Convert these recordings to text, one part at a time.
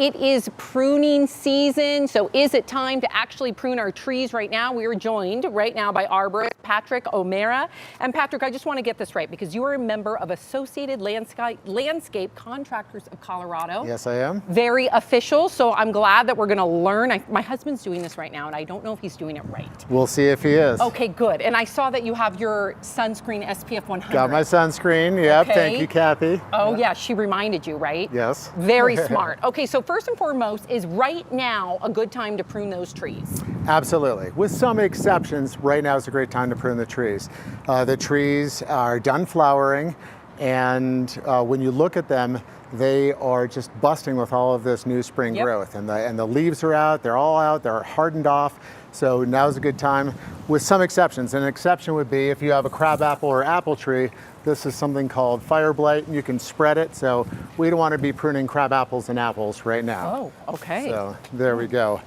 It is pruning season, so is it time to actually prune our trees right now? We are joined right now by arborist Patrick O'Meara. And Patrick, I just want to get this right because you are a member of Associated Landscape Contractors of Colorado. Yes, I am. Very official, so I'm glad that we're going to learn. My husband's doing this right now, and I don't know if he's doing it right. We'll see if he is. Okay, good. And I saw that you have your sunscreen SPF 100. Got my sunscreen, yep. Okay. Thank you, Kathy. Oh, yeah, she reminded you, right? Yes. Very smart. Okay, so first and foremost, is right now a good time to prune those trees? Absolutely. With some exceptions, right now is a great time to prune the trees. The trees are done flowering, and when you look at them, they are just busting with all of this new spring growth, and the leaves are out, they're all out, they're hardened off. So now's a good time, with some exceptions. An exception would be if you have a crabapple or apple tree. This is something called fire blight, and you can spread it. So we don't want to be pruning crab apples and apples right now. Oh, okay. So there we go.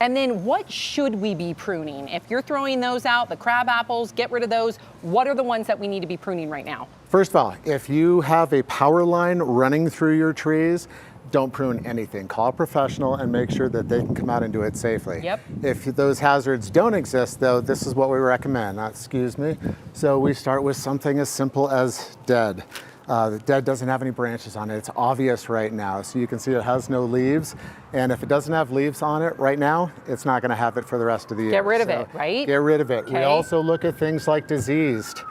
And then what should we be pruning? If you're throwing those out, the crab apples, get rid of those. What are the ones that we need to be pruning right now? First of all, if you have a power line running through your trees, don't prune anything. Call a professional and make sure that they can come out and do it safely. Yep. If those hazards don't exist, though, this is what we recommend. Excuse me. So we start with something as simple as dead. The dead doesn't have any branches on it. It's obvious right now. So you can see it has no leaves. And if it doesn't have leaves on it right now, it's not going to have it for the rest of the year. Get rid of it, right? Get rid of it. Okay. We also look at things like diseased.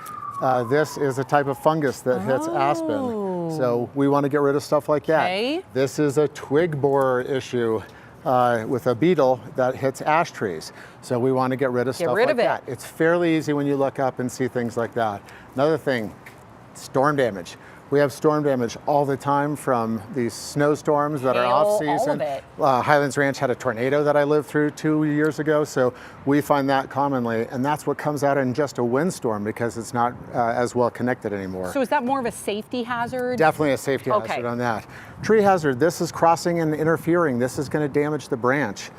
This is a type of fungus that hits aspen. So we want to get rid of stuff like that. This is a twig borer issue with a beetle that hits ash trees. So we want to get rid of stuff like that. It's fairly easy when you look up and see things like that. Another thing, storm damage. We have storm damage all the time from these snowstorms that are off season. Highlands Ranch had a tornado that I lived through 2 years ago, so we find that commonly, and that's what comes out in just a windstorm because it's not as well connected anymore. So is that more of a safety hazard? Definitely a safety hazard on that. Tree hazard, this is crossing and interfering. This is going to damage the branch.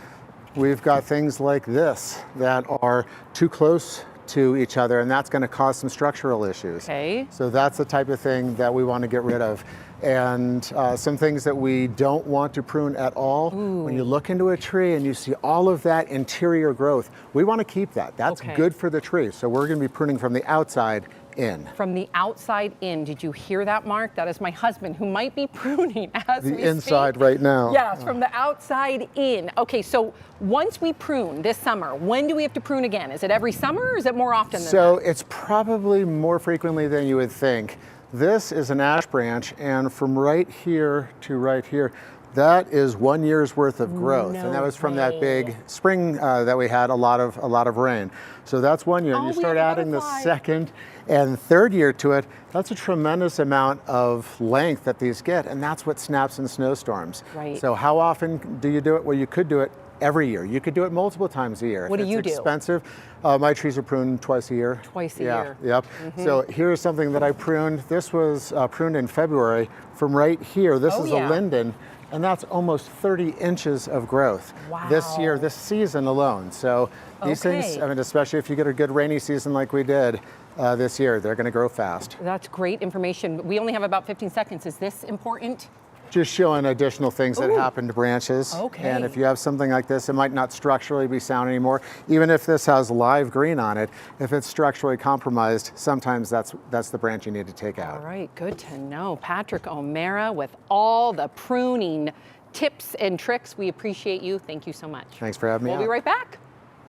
We've got things like this that are too close to each other, and that's going to cause some structural issues. So that's the type of thing that we want to get rid of. And some things that we don't want to prune at all. When you look into a tree and you see all of that interior growth, we want to keep that. That's good for the tree. So we're going to be pruning from the outside in. From the outside in. Did you hear that, Mark? That is my husband who might be pruning as we speak. The inside right now. Yes, from the outside in. Okay, so once we prune this summer, when do we have to prune again? Is it every summer or is it more often than that? So it's probably more frequently than you would think. This is an ash branch, and from right here to right here, that is 1 year's worth of growth, and that was from that big spring that we had a lot of rain. So that's 1 year, and you start adding the second and third year to it. That's a tremendous amount of length that these get, and that's what snaps in snowstorms. So how often do you do it? Well, you could do it every year. You could do it multiple times a year. What do you do? It's expensive. My trees are pruned twice a year. Twice a year. Yep. So here's something that I pruned. This was pruned in February. From right here, this is a linden, and that's almost 30 inches of growth this year, this season alone. So these things, I mean, especially if you get a good rainy season like we did this year, they're going to grow fast. That's great information. We only have about 15 seconds. Is this important? Just showing additional things that happen to branches. And if you have something like this, it might not structurally be sound anymore. Even if this has live green on it, if it's structurally compromised, sometimes that's the branch you need to take out. All right, good to know. Patrick O'Meara with all the pruning tips and tricks. We appreciate you. Thank you so much. Thanks for having me. We'll be right back.